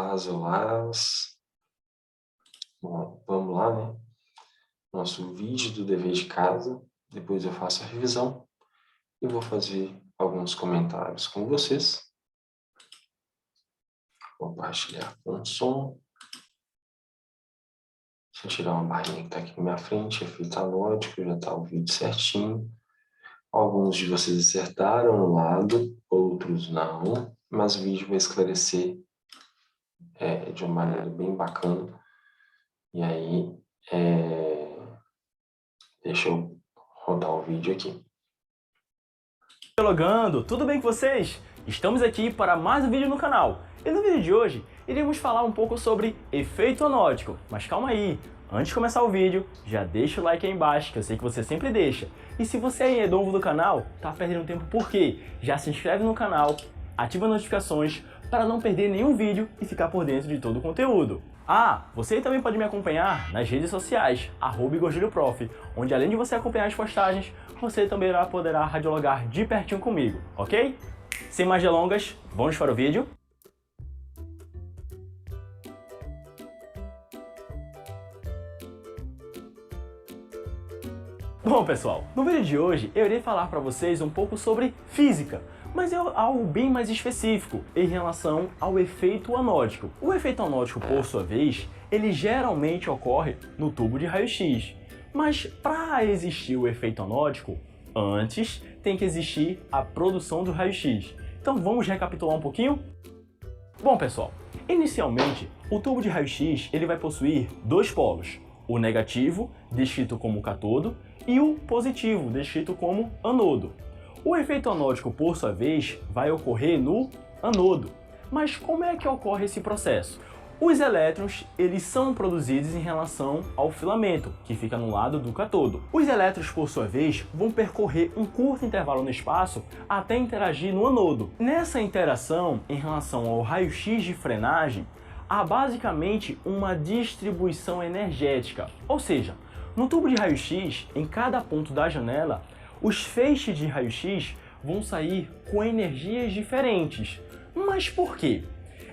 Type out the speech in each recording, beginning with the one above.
Olá. Bom, vamos lá, né? Nosso vídeo do dever de casa. Depois eu faço a revisão e vou fazer alguns comentários com vocês. Compartilhar com som. Deixa eu tirar uma barrinha que está aqui na minha frente. Efeito analógico, já está o vídeo certinho. Alguns de vocês acertaram um lado, outros não. Mas o vídeo vai esclarecer de uma maneira bem bacana. E aí, deixa eu rodar o vídeo aqui. Dialogando, tudo bem com vocês? Estamos aqui para mais um vídeo no canal. E no vídeo de hoje, iremos falar um pouco sobre efeito anódico. Mas calma aí, antes de começar o vídeo, já deixa o like aí embaixo, que eu sei que você sempre deixa. E se você aí é novo do canal, tá perdendo tempo por quê? Já se inscreve no canal, ativa as notificações para não perder nenhum vídeo e ficar por dentro de todo o conteúdo. Ah, você também pode me acompanhar nas redes sociais, @igorjulioprof, onde além de você acompanhar as postagens, você também poderá radiologar de pertinho comigo, ok? Sem mais delongas, vamos para o vídeo? Bom pessoal, no vídeo de hoje eu irei falar para vocês um pouco sobre física, mas é algo bem mais específico em relação ao efeito anódico. O efeito anódico, por sua vez, ele geralmente ocorre no tubo de raio-x. Mas para existir o efeito anódico, antes tem que existir a produção do raio-x. Então vamos recapitular um pouquinho? Bom pessoal, inicialmente o tubo de raio-x ele vai possuir dois polos, o negativo, descrito como cátodo, e o positivo, descrito como anodo. O efeito anódico, por sua vez, vai ocorrer no anodo. Mas como é que ocorre esse processo? Os elétrons, eles são produzidos em relação ao filamento, que fica no lado do cátodo. Os elétrons, por sua vez, vão percorrer um curto intervalo no espaço até interagir no anodo. Nessa interação, em relação ao raio-x de frenagem, há basicamente uma distribuição energética. Ou seja, no tubo de raio-x, em cada ponto da janela, os feixes de raio-x vão sair com energias diferentes. Mas por quê?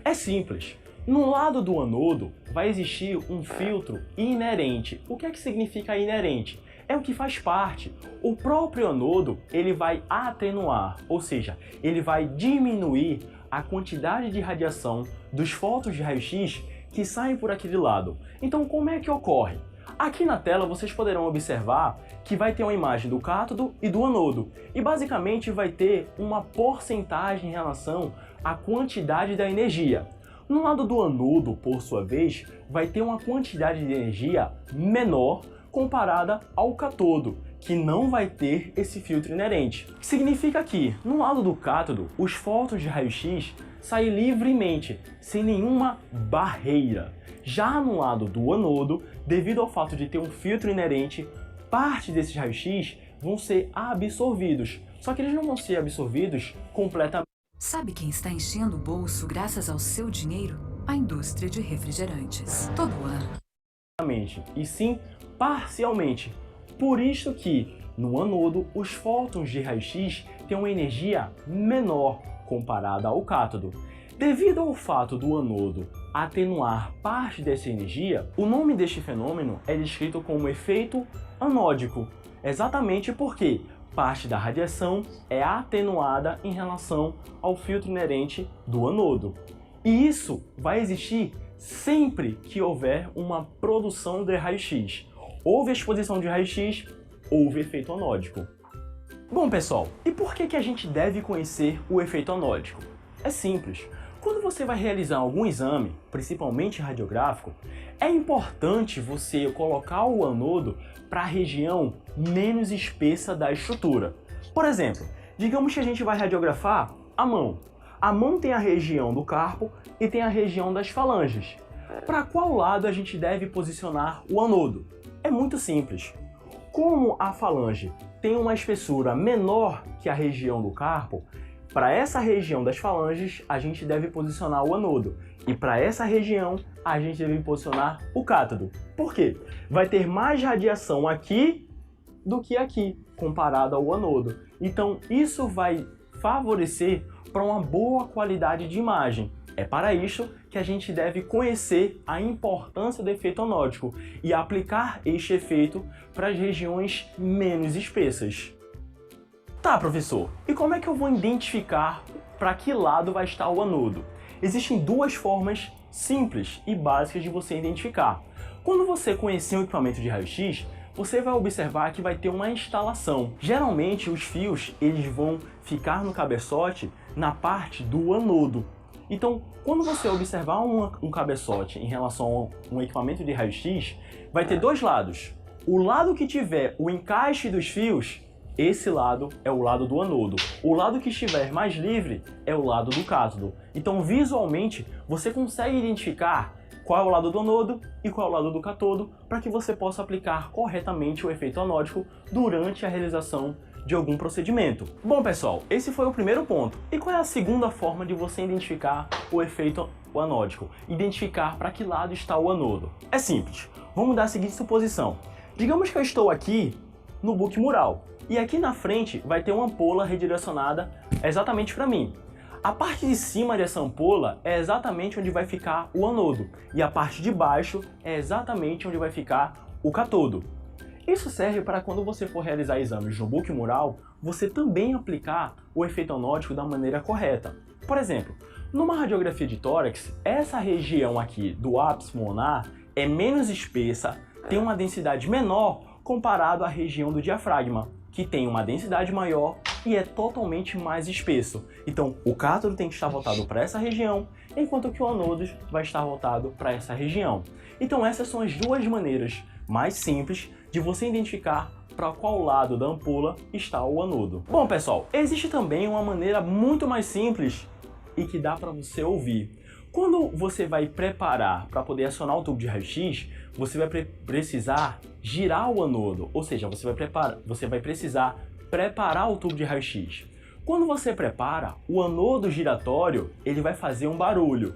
É simples. No lado do anodo vai existir um filtro inerente. O que é que significa inerente? É o que faz parte. O próprio anodo ele vai atenuar, ou seja, ele vai diminuir a quantidade de radiação dos fótons de raio-x que saem por aquele lado. Então como é que ocorre? Aqui na tela vocês poderão observar que vai ter uma imagem do cátodo e do anodo. E basicamente vai ter uma porcentagem em relação à quantidade da energia. No lado do anodo, por sua vez, vai ter uma quantidade de energia menor comparada ao cátodo, que não vai ter esse filtro inerente. Significa que, no lado do cátodo, os fótons de raio-x saem livremente, sem nenhuma barreira. Já no lado do anodo, devido ao fato de ter um filtro inerente, parte desses raios-x vão ser absorvidos. Só que eles não vão ser absorvidos completamente. Sabe quem está enchendo o bolso graças ao seu dinheiro? A indústria de refrigerantes. Todo ano. E sim parcialmente. Por isso que, no anodo, os fótons de raio-x têm uma energia menor comparada ao cátodo. Devido ao fato do anodo atenuar parte dessa energia, o nome deste fenômeno é descrito como efeito anódico, exatamente porque parte da radiação é atenuada em relação ao filtro inerente do anodo. E isso vai existir sempre que houver uma produção de raio-x. Houve exposição de raio-x, houve efeito anódico. Bom pessoal, e por que a gente deve conhecer o efeito anódico? É simples. Quando você vai realizar algum exame, principalmente radiográfico, é importante você colocar o anodo para a região menos espessa da estrutura. Por exemplo, digamos que a gente vai radiografar a mão. A mão tem a região do carpo e tem a região das falanges. Para qual lado a gente deve posicionar o anodo? É muito simples. Como a falange tem uma espessura menor que a região do carpo, para essa região das falanges, a gente deve posicionar o anodo. E para essa região, a gente deve posicionar o cátodo. Por quê? Vai ter mais radiação aqui do que aqui, comparado ao anodo. Então, isso vai favorecer para uma boa qualidade de imagem. É para isso que a gente deve conhecer a importância do efeito anódico e aplicar este efeito para as regiões menos espessas. Tá, professor, e como é que eu vou identificar para que lado vai estar o anodo? Existem duas formas simples e básicas de você identificar. Quando você conhecer um equipamento de raio-x, você vai observar que vai ter uma instalação. Geralmente os fios eles vão ficar no cabeçote na parte do anodo. Então, quando você observar um cabeçote em relação a um equipamento de raio-x, vai ter dois lados. O lado que tiver o encaixe dos fios, esse lado é o lado do anodo. O lado que estiver mais livre é o lado do cátodo. Então, visualmente, você consegue identificar qual é o lado do anodo e qual é o lado do cátodo para que você possa aplicar corretamente o efeito anódico durante a realização de algum procedimento. Bom, pessoal, esse foi o primeiro ponto. E qual é a segunda forma de você identificar o efeito anódico? Identificar para que lado está o anodo. É simples. Vamos dar a seguinte suposição. Digamos que eu estou aqui no book mural e aqui na frente vai ter uma ampola redirecionada exatamente para mim. A parte de cima dessa ampola é exatamente onde vai ficar o anodo e a parte de baixo é exatamente onde vai ficar o cátodo. Isso serve para quando você for realizar exames no book mural, você também aplicar o efeito anódico da maneira correta. Por exemplo, numa radiografia de tórax, essa região aqui do ápice pulmonar é menos espessa, tem uma densidade menor comparado à região do diafragma, que tem uma densidade maior e é totalmente mais espesso. Então, o cátodo tem que estar voltado para essa região, enquanto que o anodo vai estar voltado para essa região. Então, essas são as duas maneiras mais simples de você identificar para qual lado da ampola está o anodo. Bom, pessoal, existe também uma maneira muito mais simples e que dá para você ouvir. Quando você vai preparar para poder acionar o tubo de raio-x, você vai precisar girar o anodo, ou seja, você vai precisar preparar o tubo de raio-x. Quando você prepara, o anodo giratório ele vai fazer um barulho.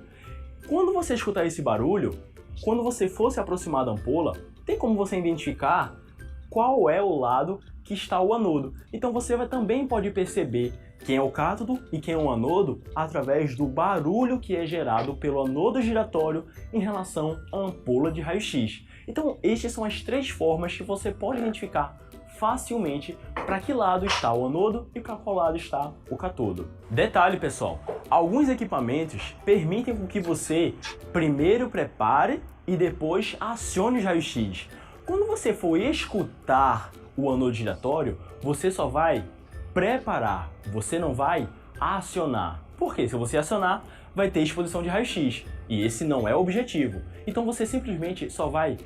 Quando você escutar esse barulho, quando você for se aproximar da ampola, tem como você identificar qual é o lado que está o anodo. Então você também pode perceber quem é o cátodo e quem é o anodo através do barulho que é gerado pelo anodo giratório em relação à ampola de raio-x. Então estas são as três formas que você pode identificar facilmente para que lado está o anodo e para qual lado está o cátodo. Detalhe, pessoal, alguns equipamentos permitem que você primeiro prepare e depois acione os raios-x. Quando você for escutar o anodo giratório, você só vai preparar, você não vai acionar. Porque se você acionar, vai ter exposição de raio-x e esse não é o objetivo. Então você simplesmente só vai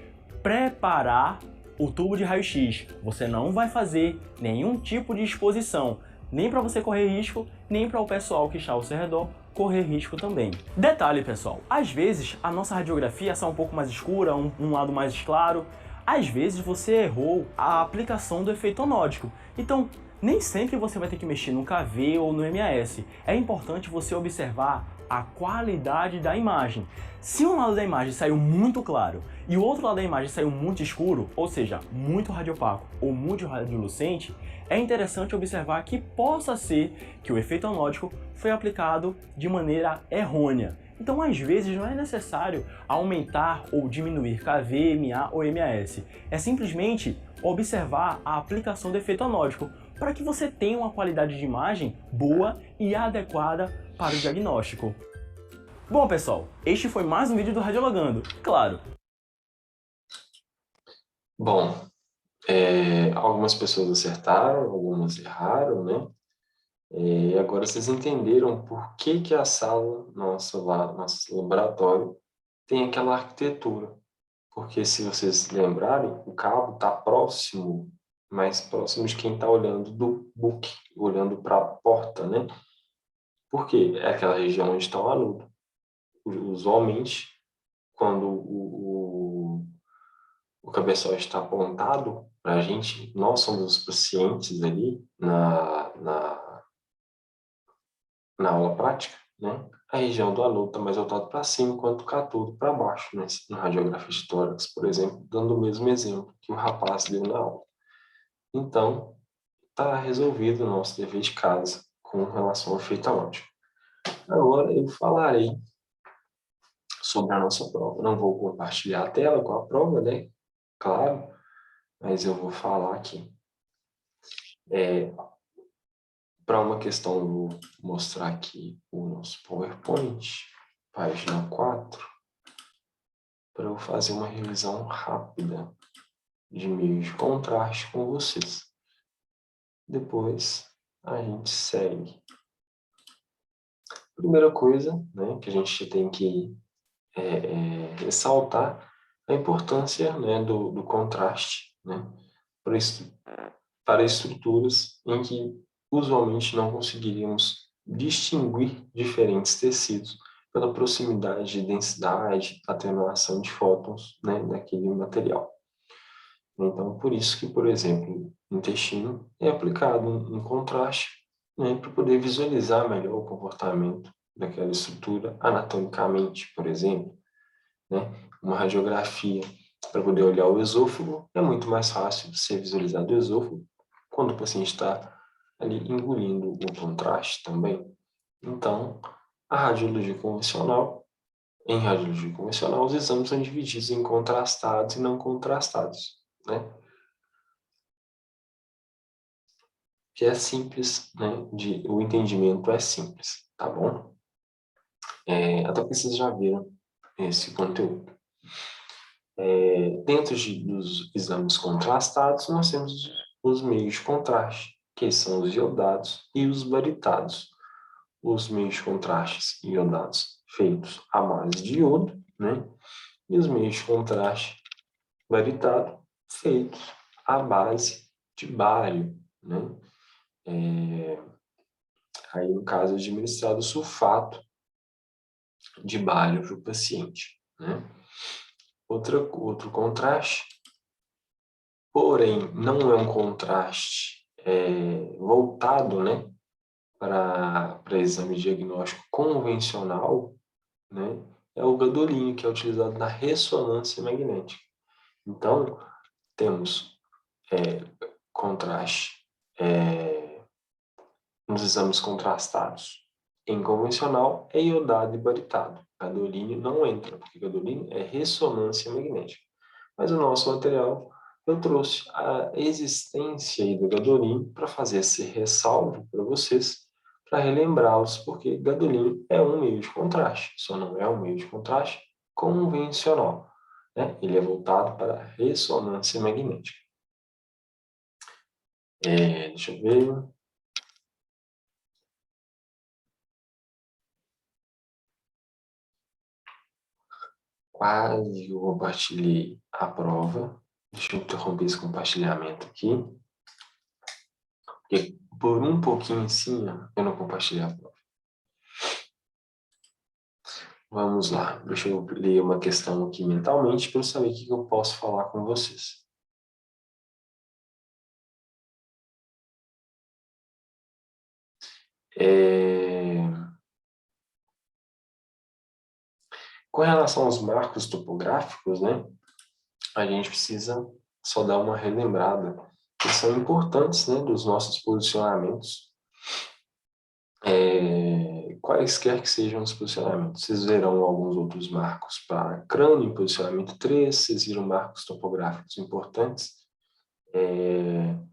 preparar o tubo de raio-x. Você não vai fazer nenhum tipo de exposição, nem para você correr risco, nem para o pessoal que está ao seu redor correr risco também. Detalhe, pessoal, às vezes a nossa radiografia está um pouco mais escura, um lado mais claro. Às vezes você errou a aplicação do efeito anódico. Então, nem sempre você vai ter que mexer no KV ou no MAS. É importante você observar a qualidade da imagem. Se um lado da imagem saiu muito claro e o outro lado da imagem saiu muito escuro, ou seja, muito radiopaco ou muito radiolucente, é interessante observar que possa ser que o efeito anódico foi aplicado de maneira errônea. Então, às vezes, não é necessário aumentar ou diminuir KV, MA ou MAS. É simplesmente observar a aplicação do efeito anódico para que você tenha uma qualidade de imagem boa e adequada para o diagnóstico. Bom, pessoal, este foi mais um vídeo do Radiologando, claro. Bom, algumas pessoas acertaram, algumas erraram, né? E agora vocês entenderam por que que a sala, nosso laboratório, tem aquela arquitetura. Porque se vocês lembrarem, o cabo está próximo, mais próximo de quem está olhando do book, olhando para a porta, né? Por quê? É aquela região onde está o anodo. Usualmente, quando o cabeçote está apontado para a gente, nós somos os pacientes ali na aula prática, né? A região do anodo está mais voltada para cima, enquanto o cátodo para baixo, né? Na radiografia de tórax, por exemplo, dando o mesmo exemplo que o rapaz deu na aula. Então, está resolvido o nosso dever de casa com relação ao efeito anódico. Agora eu falarei sobre a nossa prova. Não vou compartilhar a tela com a prova, né? Claro, mas eu vou falar aqui. Para uma questão, eu vou mostrar aqui o nosso PowerPoint, página 4, para eu fazer uma revisão rápida de meios de contraste com vocês. Depois, a gente segue. Primeira coisa, né, que a gente tem que ressaltar a importância, né, do contraste, né, para estruturas em que usualmente não conseguiríamos distinguir diferentes tecidos pela proximidade, densidade, atenuação de fótons, né, daquele material. Então, por isso que, por exemplo, no intestino é aplicado um contraste, né, para poder visualizar melhor o comportamento daquela estrutura anatomicamente, por exemplo, né? Uma radiografia para poder olhar o esôfago é muito mais fácil de ser visualizado o esôfago quando o paciente está ali engolindo o contraste também. Então, a radiologia convencional, em radiologia convencional, os exames são divididos em contrastados e não contrastados, né? Que é simples, né? O entendimento é simples, tá bom? Até porque vocês já viram esse conteúdo. Dentro dos exames contrastados, nós temos os meios de contraste, que são os iodados e os baritados. Os meios de contraste iodados feitos à base de iodo, né? E os meios de contraste baritado feitos à base de bário, né? Aí, no caso, administrado sulfato de bário para o paciente, né? Outro contraste, porém, não é um contraste voltado, né, para exame diagnóstico convencional, né, é o gadolínio, que é utilizado na ressonância magnética. Então, temos contraste nos exames contrastados. Em convencional, é iodado e baritado. Gadolínio não entra, porque gadolínio é ressonância magnética. Mas o nosso material, eu trouxe a existência aí do gadolínio para fazer esse ressalvo para vocês, para relembrá-los, porque gadolínio é um meio de contraste, só não é um meio de contraste convencional, né? Ele é voltado para a ressonância magnética. Deixa eu ver. Quase eu compartilhei a prova. Deixa eu interromper esse compartilhamento aqui. Porque por um pouquinho em cima, eu não compartilhei a prova. Vamos lá. Deixa eu ler uma questão aqui mentalmente para eu saber o que eu posso falar com vocês. Com relação aos marcos topográficos, né, a gente precisa só dar uma relembrada, que são importantes, né, dos nossos posicionamentos, quaisquer que sejam os posicionamentos. Vocês verão alguns outros marcos para crânio, em posicionamento 3, vocês viram marcos topográficos importantes, em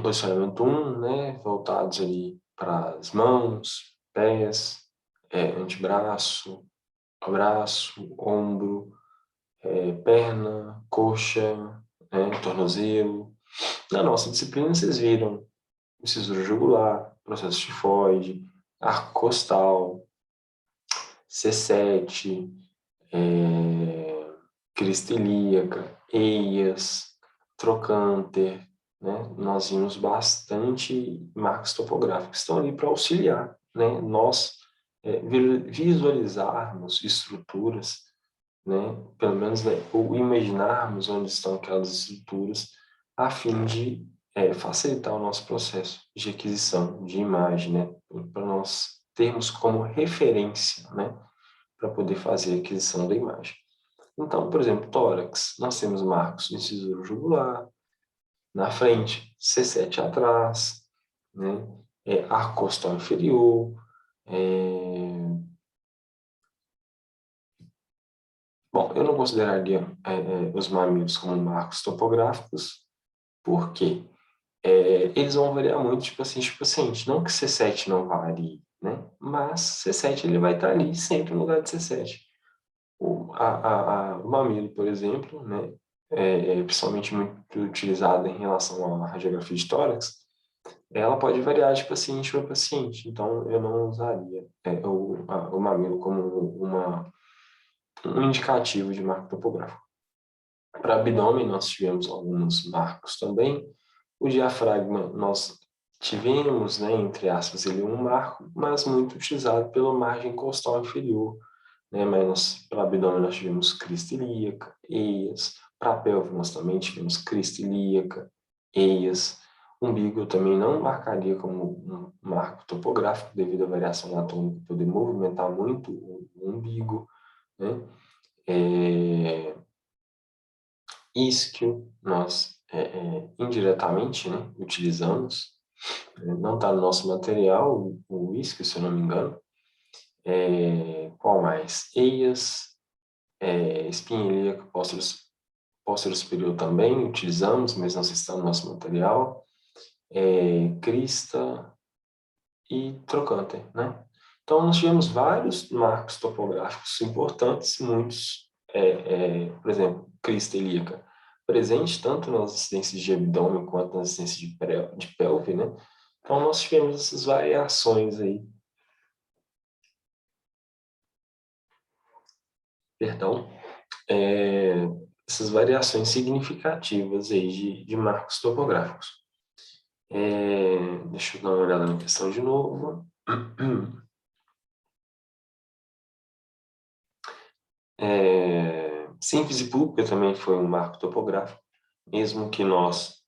posicionamento 1, né, voltados ali para as mãos, pés, antebraço, braço, ombro, perna, coxa, tornozelo. Na nossa disciplina, vocês viram cisura jugular, processo tifoide, arco costal, C7, crista ilíaca, eias, trocânter, né? Nós vimos bastante marcos topográficos que estão ali para auxiliar, né? Nós visualizarmos estruturas, né? Pelo menos, né, ou imaginarmos onde estão aquelas estruturas, a fim de facilitar o nosso processo de aquisição de imagem, né? Para nós termos como referência, né? Para poder fazer a aquisição da imagem. Então, por exemplo, tórax, nós temos marcos de cisura jugular na frente, C7 atrás, né? Arco costal inferior, Bom, eu não consideraria os mamíferos como marcos topográficos, porque eles vão variar muito, tipo assim, não que C7 não varie, né? Mas C7 ele vai estar ali sempre no lugar de C7. O mamilo, por exemplo, né? Principalmente muito utilizada em relação à radiografia de tórax, ela pode variar de paciente para paciente. Então, eu não usaria o mamilo como um indicativo de marco topográfico. Para abdômen, nós tivemos alguns marcos também. O diafragma, nós tivemos, né, entre aspas, ele um marco, mas muito utilizado pela margem costal inferior, né? Mas para abdômen nós tivemos crista ilíaca, eias. Para pelve nós também tivemos crista ilíaca, eias. Umbigo eu também não marcaria como um marco topográfico devido à variação anatômica poder movimentar muito o umbigo, né? Isquio, nós indiretamente, né, utilizamos, não está no nosso material, o isquio, se eu não me engano. Qual mais? Eias, espinha ilíaca, póstero superior também utilizamos, mas não está no nosso material. Crista e trocânter, né? Então, nós tivemos vários marcos topográficos importantes, muitos, por exemplo, crista ilíaca, presente tanto nas assistências de abdômen quanto nas assistências de pelve, né? Então, nós tivemos essas variações aí, perdão, essas variações significativas aí de marcos topográficos. Deixa eu dar uma olhada na questão de novo. Síntese pública também foi um marco topográfico, mesmo que nós,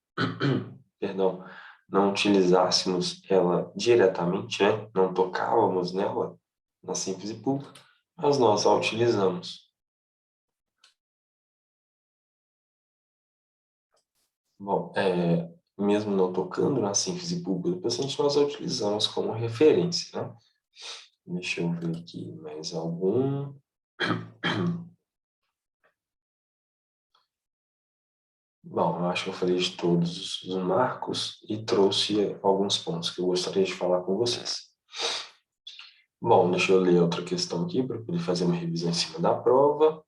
perdão, não utilizássemos ela diretamente, né? Não tocávamos nela, na síntese pública, mas nós a utilizamos. Bom, mesmo não tocando na síntese pública do paciente, nós a utilizamos como referência, né? Deixa eu ver aqui mais algum. Bom, eu acho que eu falei de todos os marcos e trouxe alguns pontos que eu gostaria de falar com vocês. Bom, deixa eu ler outra questão aqui para poder fazer uma revisão em cima da prova.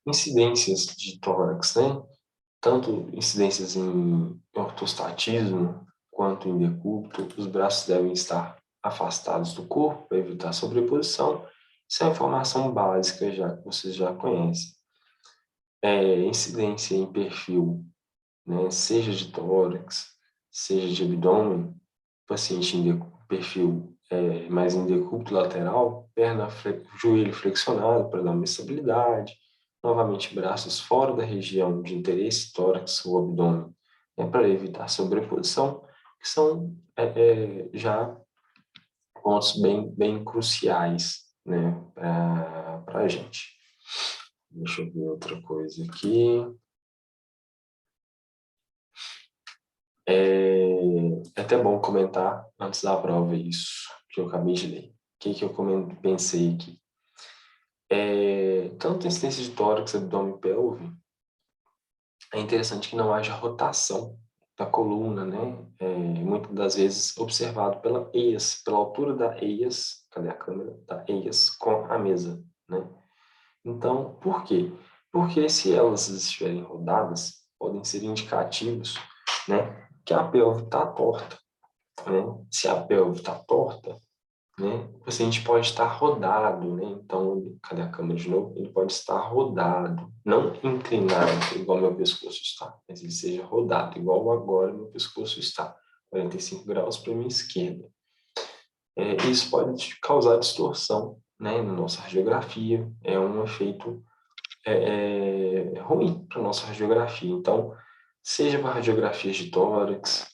Incidências de tórax, né? Tanto incidências em ortostatismo quanto em decúbito, os braços devem estar afastados do corpo para evitar sobreposição. Isso é informação básica já que vocês já conhecem. Incidência em perfil, né, seja de tórax, seja de abdômen, paciente em perfil mais em decúbito lateral, joelho flexionado para dar uma estabilidade, novamente braços fora da região de interesse, tórax ou abdômen, para evitar sobreposição, que são já pontos bem cruciais, né, para a gente. Deixa eu ver outra coisa aqui. É até bom comentar antes da prova isso que eu acabei de ler. O que eu pensei aqui? Tanto incidência de tórax, abdômen e pelve, é interessante que não haja rotação da coluna, né? Muitas das vezes observado pela eias, pela altura da eias, cadê a câmera? Da eias com a mesa, né? Então, por quê? Porque se elas estiverem rodadas, podem ser indicativos, né, que a pelve está torta, né? Se a pelve está torta, né, o paciente pode estar rodado, né? Então, cadê a câmera de novo? Ele pode estar rodado, não inclinado, igual meu pescoço está, mas ele seja rodado, igual agora meu pescoço está, 45 graus para a minha esquerda. Isso pode causar distorção, né, na nossa radiografia, é um efeito ruim para a nossa radiografia. Então, seja para radiografias de tórax,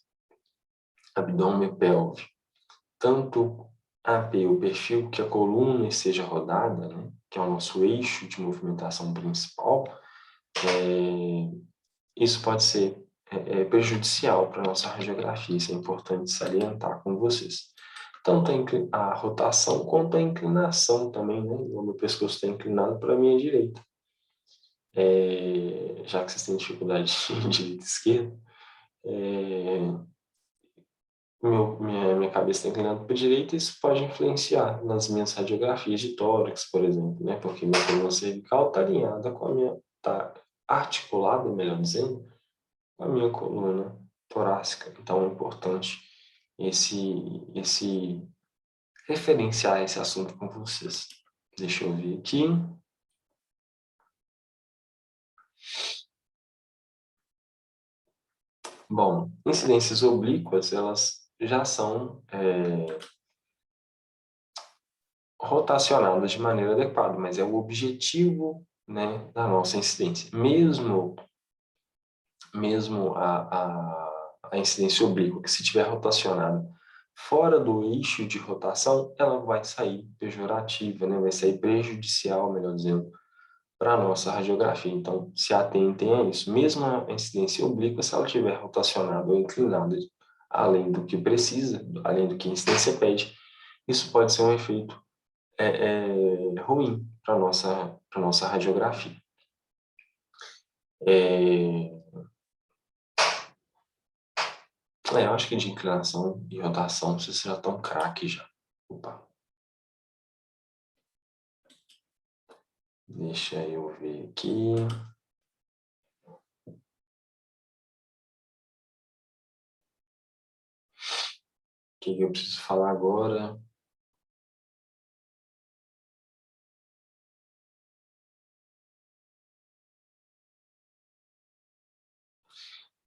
abdômen e pelve, tanto o perfil que a coluna esteja rodada, né, que é o nosso eixo de movimentação principal, isso pode ser prejudicial para a nossa radiografia. Isso é importante salientar com vocês. tanto a rotação quanto a inclinação também, né? O meu pescoço está inclinado para a minha direita. Já que vocês têm dificuldade de direita e esquerda, minha cabeça está inclinada para a direita, e isso pode influenciar nas minhas radiografias de tórax, por exemplo, né? Porque minha coluna cervical está alinhada com a minha, está articulada, melhor dizendo, com a minha coluna torácica. Então é importante esse referenciar esse assunto com vocês. Deixa eu ver aqui. Bom, incidências oblíquas, elas já são rotacionadas de maneira adequada, mas é o objetivo, né, da nossa incidência. Mesmo a incidência oblíqua, que se tiver rotacionada fora do eixo de rotação, ela vai sair pejorativa, né, vai sair prejudicial, melhor dizendo, para a nossa radiografia. Então, se atentem a isso. Mesmo a incidência oblíqua, se ela estiver rotacionada ou inclinada além do que precisa, além do que a incidência pede, isso pode ser um efeito ruim para a nossa radiografia. Eu acho que de inclinação e rotação vocês já estão craque já. Opa. Deixa eu ver aqui. O que eu preciso falar agora?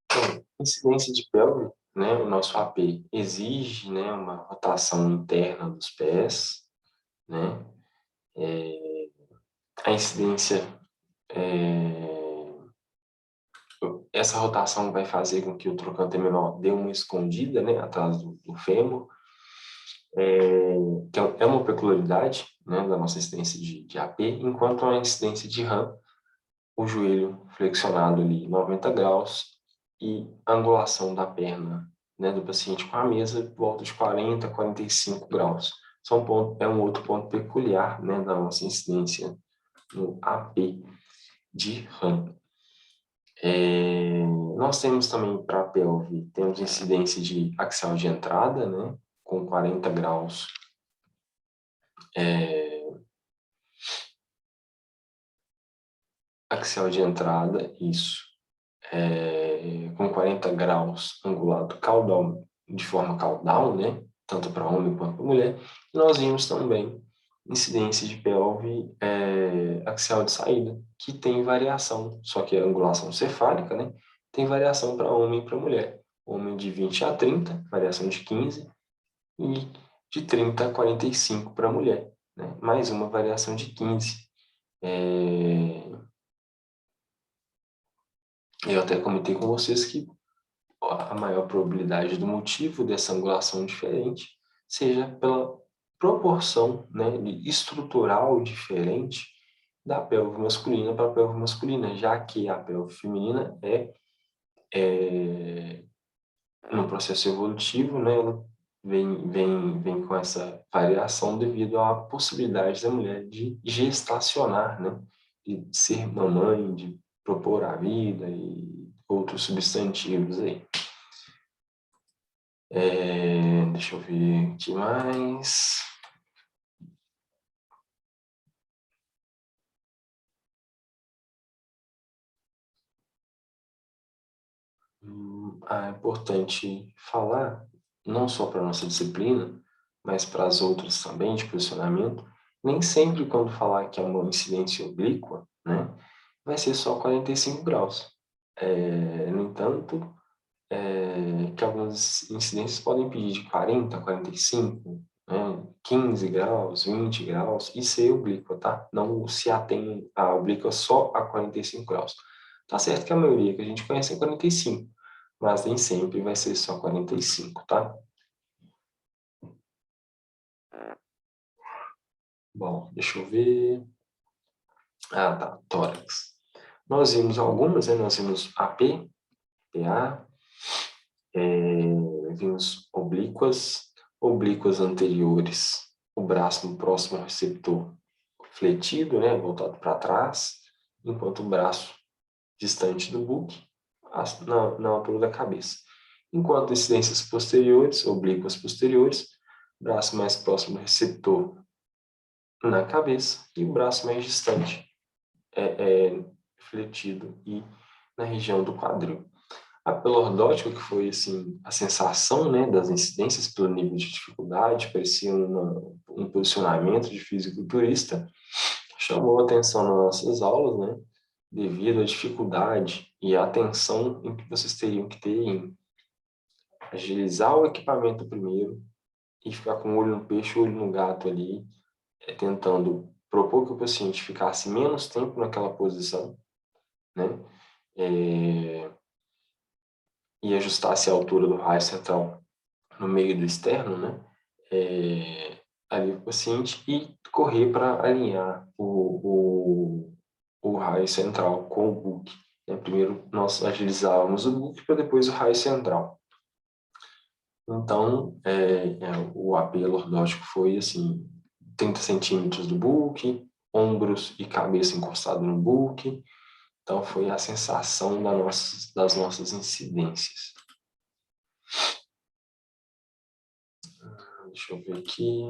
Então, incidência de pelve, né? O nosso AP exige, né, uma rotação interna dos pés, né? A incidência, essa rotação vai fazer com que o trocante menor dê uma escondida, né, atrás do fêmur, que é uma peculiaridade, né, da nossa incidência de AP, enquanto a incidência de RAM, o joelho flexionado ali 90 graus e a angulação da perna, né, do paciente com a mesa por volta de 40 a 45 graus. É um outro ponto peculiar, né, da nossa incidência no AP de RAM. Nós temos também para a pelve, temos incidência de axial de entrada, né, com 40 graus. Axial de entrada, isso. Com 40 graus angulado caudal, de forma caudal, né, tanto para homem quanto para mulher. E nós vimos também incidência de pelve axial de saída, que tem variação, só que a angulação cefálica, né, tem variação para homem e para mulher. Homem de 20 a 30, variação de 15, e de 30 a 45 para mulher, né, mais uma variação de 15. Eu até comentei com vocês que a maior probabilidade do motivo dessa angulação diferente seja pela proporção, né, estrutural diferente da pelve masculina para a pelve masculina, já que a pelve feminina no processo evolutivo, né, ela vem com essa variação devido à possibilidade da mulher de gestacionar, né, de ser mamãe, de propor a vida e outros substantivos aí. Deixa eu ver o que mais. É importante falar, não só para a nossa disciplina, mas para as outras também, de posicionamento, nem sempre quando falar que é uma incidência oblíqua, né, vai ser só 45 graus. No entanto, que algumas incidências podem pedir de 40 a 45, né, 15 graus, 20 graus, e ser oblíqua, tá? Não se atém a oblíqua só a 45 graus. Tá certo que a maioria que a gente conhece é 45, mas nem sempre vai ser só 45, tá? Bom, deixa eu ver. Ah, tá, tórax. Nós vimos algumas, né? Nós vimos AP, PA, vimos oblíquas, oblíquas anteriores, o braço próximo ao receptor fletido, né, voltado para trás, enquanto o braço distante do buque, na altura da cabeça. Enquanto incidências posteriores, oblíquas posteriores, braço mais próximo do receptor na cabeça e o braço mais distante, fletido e na região do quadril. A pelordótica, que foi assim, a sensação, né, das incidências pelo nível de dificuldade, parecia um posicionamento de fisiculturista, chamou a atenção nas nossas aulas, né, devido à dificuldade e à atenção em que vocês teriam que ter em agilizar o equipamento primeiro e ficar com o olho no peixe, o olho no gato ali, tentando propor que o paciente ficasse menos tempo naquela posição, né, e ajustasse a altura do raio central no meio do externo, né, ali o paciente, e correr para alinhar o raio central com o buque. Né? Primeiro nós agilizávamos o buque para depois o raio central. Então, o AP lordótico foi assim, 30 centímetros do buque, ombros e cabeça encostado no buque. Então, foi a sensação das nossas incidências. Deixa eu ver aqui.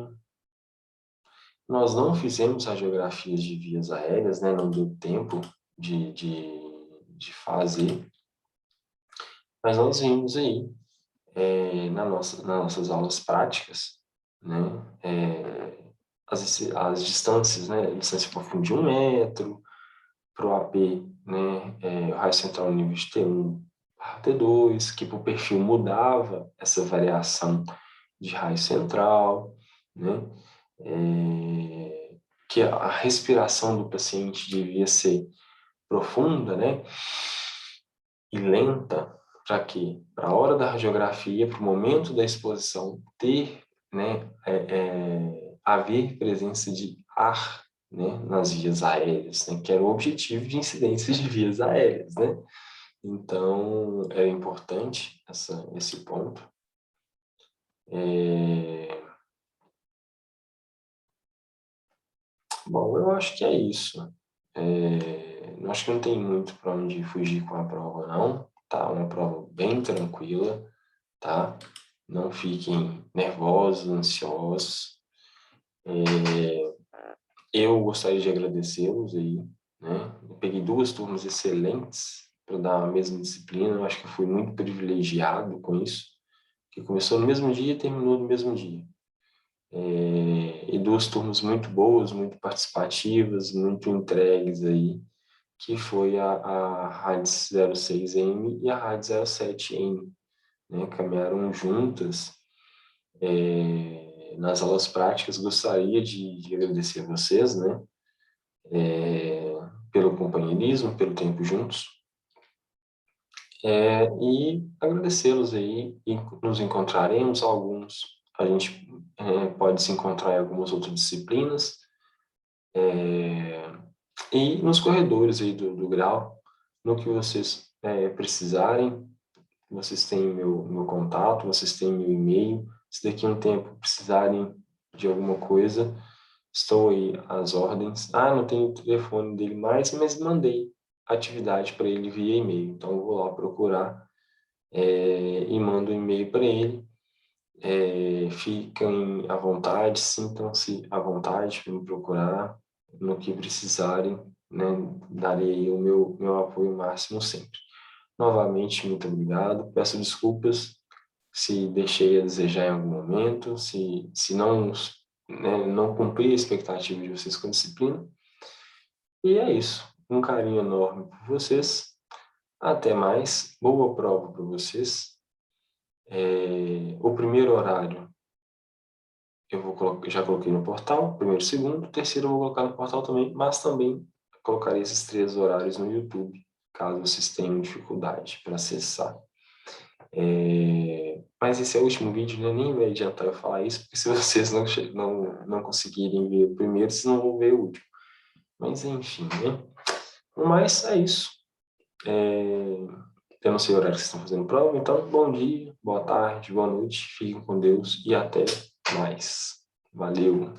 Nós não fizemos radiografias de vias aéreas, né? Não deu tempo de fazer. Mas nós vimos aí, nas nossas aulas práticas, né? As distâncias, né? A distância para fundo de 1 metro, para o AP, né? O raio central no nível de T1, T2, que o perfil mudava essa variação de raio central, né? Que a respiração do paciente devia ser profunda, né? E lenta, para quê? Para a hora da radiografia, para o momento da exposição, ter, né? Haver presença de ar, né? Nas vias aéreas, né? Que era o objetivo de incidências de vias aéreas, né? Então, é importante esse ponto. Bom, eu acho que é isso. Eu acho que não tem muito para onde fugir com a prova, não. Tá? Uma prova bem tranquila, tá? Não fiquem nervosos, ansiosos. Eu gostaria de agradecê-los aí, né? Eu peguei 2 turmas excelentes para dar a mesma disciplina. Eu acho que eu fui muito privilegiado com isso, que começou no mesmo dia e terminou no mesmo dia. E 2 turmas muito boas, muito participativas, muito entregues aí, que foi a RADS 06M e a RADS 07M, né? Caminharam juntas nas aulas práticas. Gostaria de agradecer a vocês, né? Pelo companheirismo, pelo tempo juntos, e agradecê-los aí, e nos encontraremos. Alguns a gente pode se encontrar em algumas outras disciplinas, e nos corredores aí do grau, no que vocês precisarem. Vocês têm meu contato, vocês têm meu e-mail. Se daqui a um tempo precisarem de alguma coisa, estou aí às ordens. Não tenho o telefone dele mais, mas mandei a atividade para ele via e-mail. Então, eu vou lá procurar e mando um e-mail para ele. Fiquem à vontade, sintam-se à vontade para me procurar no que precisarem, né? Darei o meu apoio máximo sempre. Novamente, muito obrigado. Peço desculpas se deixei a desejar em algum momento, se não, né, não cumpri a expectativa de vocês com a disciplina. E é isso. Um carinho enorme por vocês. Até mais. Boa prova para vocês. O primeiro horário já coloquei no portal, primeiro, segundo, terceiro eu vou colocar no portal também, mas também colocarei esses 3 horários no YouTube, caso vocês tenham dificuldade para acessar. Mas esse é o último vídeo, né? Nem vai adiantar eu falar isso, porque se vocês não conseguirem ver o primeiro, vocês não vão ver o último. Mas enfim, né? Mas é isso. Eu não sei o horário que vocês estão fazendo prova, então bom dia, boa tarde, boa noite, fiquem com Deus e até mais. Valeu!